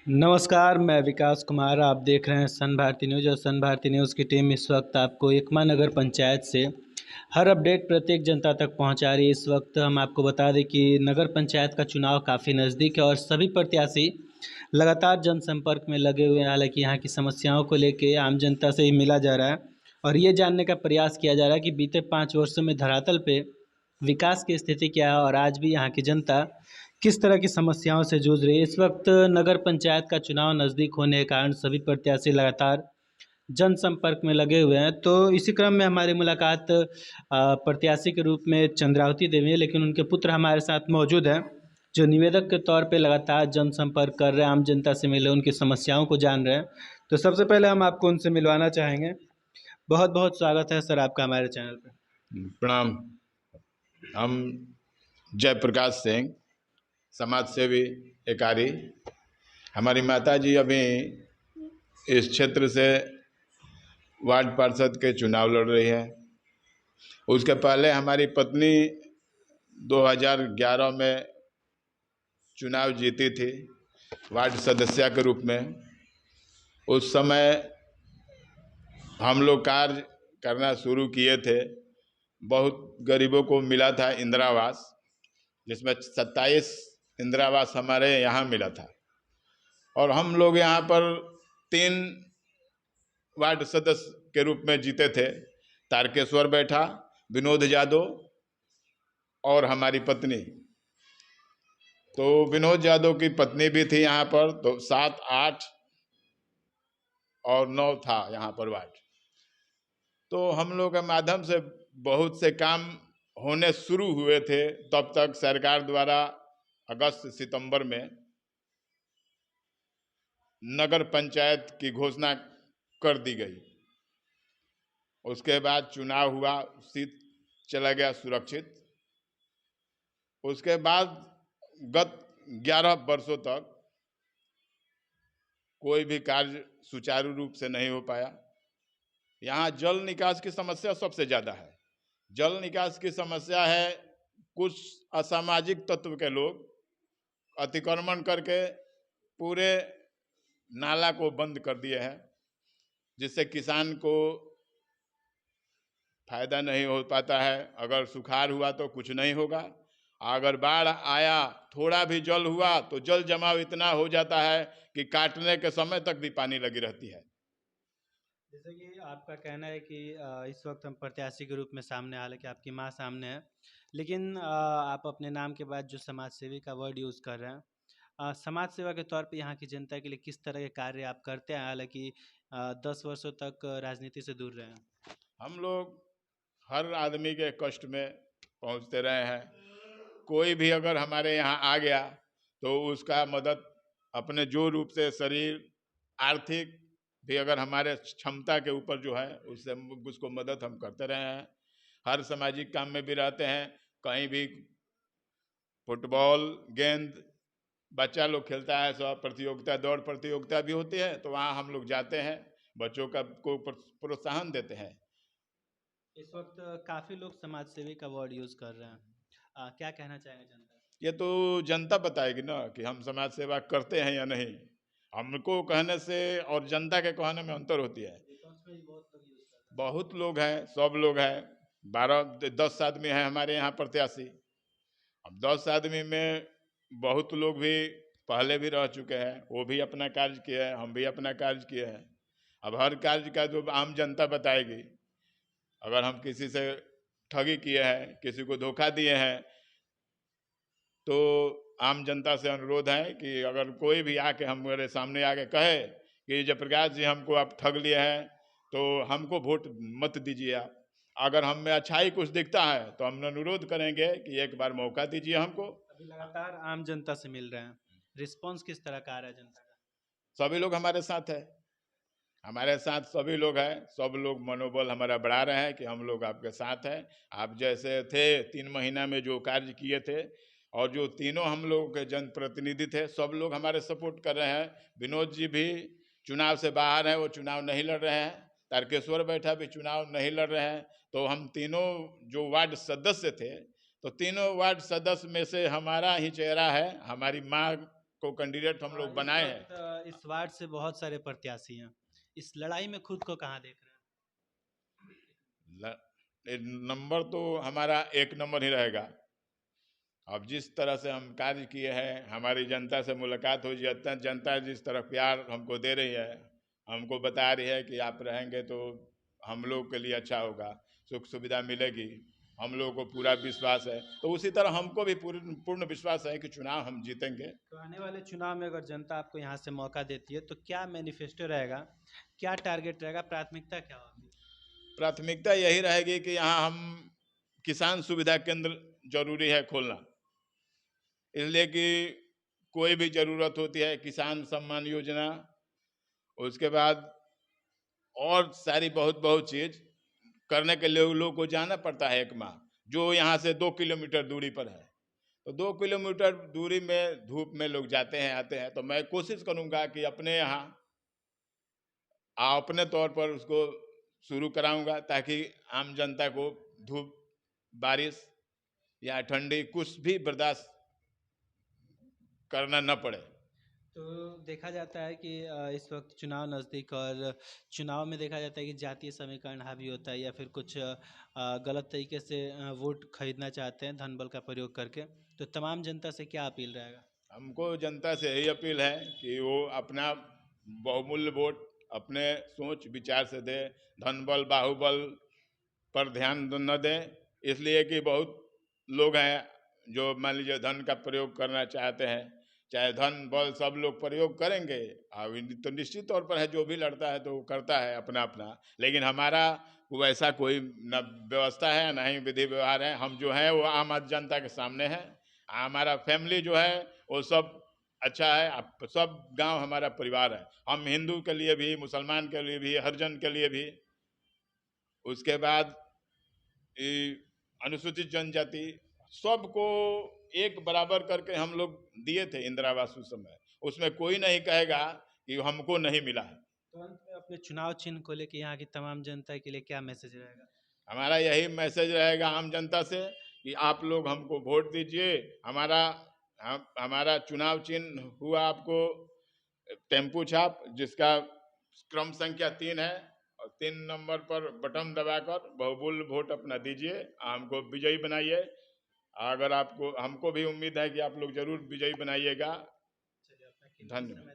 नमस्कार, मैं विकास कुमार। आप देख रहे हैं सन भारती न्यूज़ और सन भारती न्यूज़ की टीम इस वक्त आपको एकमा नगर पंचायत से हर अपडेट प्रत्येक जनता तक पहुंचा रही है। इस वक्त हम आपको बता दें कि नगर पंचायत का चुनाव काफ़ी नज़दीक है और सभी प्रत्याशी लगातार जनसंपर्क में लगे हुए हैं। हालांकि यहाँ की समस्याओं को लेकर आम जनता से ही मिला जा रहा है और ये जानने का प्रयास किया जा रहा है कि बीते 5 वर्षों में धरातल पे विकास की स्थिति क्या है और आज भी यहाँ की जनता किस तरह की समस्याओं से जूझ रही है। इस वक्त नगर पंचायत का चुनाव नज़दीक होने के कारण सभी प्रत्याशी लगातार जनसंपर्क में लगे हुए हैं। तो इसी क्रम में हमारी मुलाकात प्रत्याशी के रूप में चंद्रावती देवी है, लेकिन उनके पुत्र हमारे साथ मौजूद हैं जो निवेदक के तौर पे लगातार जनसंपर्क कर रहे हैं, आम जनता से मिले, उनकी समस्याओं को जान रहे हैं। तो सबसे पहले हम आपको उनसे मिलवाना चाहेंगे। बहुत बहुत स्वागत है सर आपका हमारे चैनल पे। प्रणाम। हम जयप्रकाश सिंह, समाज सेवी एकारी। हमारी माता जी अभी इस क्षेत्र से वार्ड पार्षद के चुनाव लड़ रही है। उसके पहले हमारी पत्नी 2011 में चुनाव जीती थी वार्ड सदस्य के रूप में। उस समय हम लोग कार्य करना शुरू किए थे। बहुत गरीबों को मिला था इंदिरा आवास, जिसमें 27 इंदिरा आवास हमारे यहाँ मिला था। और हम लोग यहाँ पर 3 वार्ड सदस्य के रूप में जीते थे। तारकेश्वर बैठा, विनोद यादव और हमारी पत्नी। तो विनोद यादव की पत्नी भी थी यहाँ पर, तो 7, 8 और 9 था यहाँ पर वार्ड। तो हम लोग के माध्यम से बहुत से काम होने शुरू हुए थे। तब तक सरकार द्वारा अगस्त सितंबर में नगर पंचायत की घोषणा कर दी गई। उसके बाद चुनाव हुआ, सीट चला गया सुरक्षित। उसके बाद गत 11 वर्षों तक कोई भी कार्य सुचारू रूप से नहीं हो पाया। यहाँ जल निकास की समस्या सबसे ज़्यादा है। जल निकास की समस्या है, कुछ असामाजिक तत्व के लोग अतिक्रमण करके पूरे नाला को बंद कर दिए हैं, जिससे किसान को फायदा नहीं हो पाता है। अगर सुखाड़ हुआ तो कुछ नहीं होगा, अगर बाढ़ आया, थोड़ा भी जल हुआ तो जल जमाव इतना हो जाता है कि काटने के समय तक भी पानी लगी रहती है। जैसे कि आपका कहना है कि इस वक्त हम प्रत्याशी के रूप में सामने, हालांकि आपकी माँ सामने है, लेकिन आप अपने नाम के बाद जो समाज सेवी का वर्ड यूज़ कर रहे हैं, समाज सेवा के तौर पे यहाँ की जनता के लिए किस तरह के कार्य आप करते हैं? हालांकि 10 वर्षों तक राजनीति से दूर रहे हैं। हम लोग हर आदमी के कष्ट में पहुंचते रहे हैं। कोई भी अगर हमारे यहाँ आ गया तो उसका मदद अपने जो रूप से, शरीर, आर्थिक भी अगर हमारे क्षमता के ऊपर जो है उससे उसको मदद हम करते रहे हैं। हर सामाजिक काम में भी रहते हैं। कहीं भी फुटबॉल, गेंद बच्चा लोग खेलता है, सब प्रतियोगिता, दौड़ प्रतियोगिता भी होती है, तो वहाँ हम लोग जाते हैं, बच्चों का को प्रोत्साहन देते हैं। इस वक्त काफ़ी लोग समाज सेवी का वर्ड यूज़ कर रहे हैं, क्या कहना चाहेंगे जनता? ये तो जनता बताएगी ना कि हम समाज सेवा करते हैं या नहीं। हमको कहने से और जनता के कहने में अंतर होती है। बहुत लोग हैं, सब लोग हैं, 12-10 आदमी हैं हमारे यहाँ प्रत्याशी। अब 10 आदमी में बहुत लोग भी पहले भी रह चुके हैं, वो भी अपना कार्य किए हैं, हम भी अपना कार्य किए हैं। अब हर कार्य का जो आम जनता बताएगी। अगर हम किसी से ठगी किए हैं, किसी को धोखा दिए हैं, तो आम जनता से अनुरोध है कि अगर कोई भी आके हमारे सामने आके कहे कि जयप्रकाश जी हमको आप ठग लिए हैं, तो हमको वोट मत दीजिए आप। अगर हम में अच्छाई कुछ दिखता है तो हम अनुरोध करेंगे कि एक बार मौका दीजिए हमको। अभी लगातार आम जनता से मिल रहे हैं, रिस्पॉन्स किस तरह का आ रहा है जनता का? सभी लोग हमारे साथ है, हमारे साथ सभी लोग हैं। सब लोग मनोबल हमारा बढ़ा रहे हैं कि हम लोग आपके साथ हैं। आप जैसे थे 3 महीना में जो कार्य किए थे, और जो तीनों हम लोगों के जनप्रतिनिधि थे, सब लोग हमारे सपोर्ट कर रहे हैं। विनोद जी भी चुनाव से बाहर हैं, वो चुनाव नहीं लड़ रहे हैं। तारकेश्वर बैठा भी चुनाव नहीं लड़ रहे हैं। तो हम तीनों जो वार्ड सदस्य थे, तो तीनों वार्ड सदस्य में से हमारा ही चेहरा है, हमारी माँ को कैंडिडेट हम लोग बनाए हैं। इस वार्ड से बहुत सारे प्रत्याशी हैं, इस लड़ाई में खुद को कहाँ देख रहे नंबर तो हमारा 1 नंबर ही रहेगा। अब जिस तरह से हम कार्य किए हैं, हमारी जनता से मुलाकात हुई, जनता जिस तरह प्यार हमको दे रही है, हमको बता रही है कि आप रहेंगे तो हम लोग के लिए अच्छा होगा, सुख सुविधा मिलेगी, हम लोगों को पूरा विश्वास है। तो उसी तरह हमको भी पूर्ण विश्वास है कि चुनाव हम जीतेंगे। तो आने वाले चुनाव में अगर जनता आपको यहाँ से मौका देती है तो क्या मैनिफेस्टो रहेगा, क्या टारगेट रहेगा, प्राथमिकता क्या होगी? प्राथमिकता यही रहेगी कि यहाँ हम किसान सुविधा केंद्र जरूरी है खोलना, इसलिए कि कोई भी जरूरत होती है, किसान सम्मान योजना, उसके बाद और सारी बहुत बहुत चीज करने के लिए लोगों को जाना पड़ता है एक माह, जो यहाँ से 2 किलोमीटर दूरी पर है। तो 2 किलोमीटर दूरी में धूप में लोग जाते हैं आते हैं। तो मैं कोशिश करूंगा कि अपने यहाँ अपने तौर पर उसको शुरू कराऊंगा, ताकि आम जनता को धूप, बारिश या ठंडी कुछ भी बर्दाश्त करना न पड़े। तो देखा जाता है कि इस वक्त चुनाव नज़दीक, और चुनाव में देखा जाता है कि जातीय समीकरण हावी होता है, या फिर कुछ गलत तरीके से वोट खरीदना चाहते हैं धन बल का प्रयोग करके। तो तमाम जनता से क्या अपील रहेगा? हमको जनता से यही अपील है कि वो अपना बहुमूल्य वोट अपने सोच विचार से दे, धन बल बाहुबल पर ध्यान न दें। इसलिए कि बहुत लोग हैं जो मान लीजिए धन का प्रयोग करना चाहते हैं, चाहे धन बल सब लोग प्रयोग करेंगे, अब तो निश्चित तौर पर है जो भी लड़ता है तो वो करता है अपना अपना, लेकिन हमारा वैसा कोई न व्यवस्था है ना ही विधि व्यवहार है। हम जो है वो आम जनता के सामने है, हमारा फैमिली जो है वो सब अच्छा है, सब गांव हमारा परिवार है। हम हिंदू के लिए भी, मुसलमान के लिए भी, हरिजन के लिए भी, उसके बाद अनुसूचित जनजाति, सबको एक बराबर करके हम लोग दिए थे इंदिरा आवास उस समय। उसमें कोई नहीं कहेगा कि हमको नहीं मिला है। तो अंत में अपने चुनाव चिन्ह को लेकर यहाँ की तमाम जनता के लिए क्या मैसेज रहेगा? हमारा यही मैसेज रहेगा आम जनता से कि आप लोग हमको वोट दीजिए। हमारा चुनाव चिन्ह हुआ आपको टेम्पू छाप, जिसका क्रम संख्या 3 है, और 3 नंबर पर बटन दबाकर बहुमूल्य वोट अपना दीजिए, हमको विजयी बनाइए। अगर आपको, हमको भी उम्मीद है कि आप लोग जरूर विजयी बनाइएगा। चलिए, अपना कीमती धन्यवाद। समय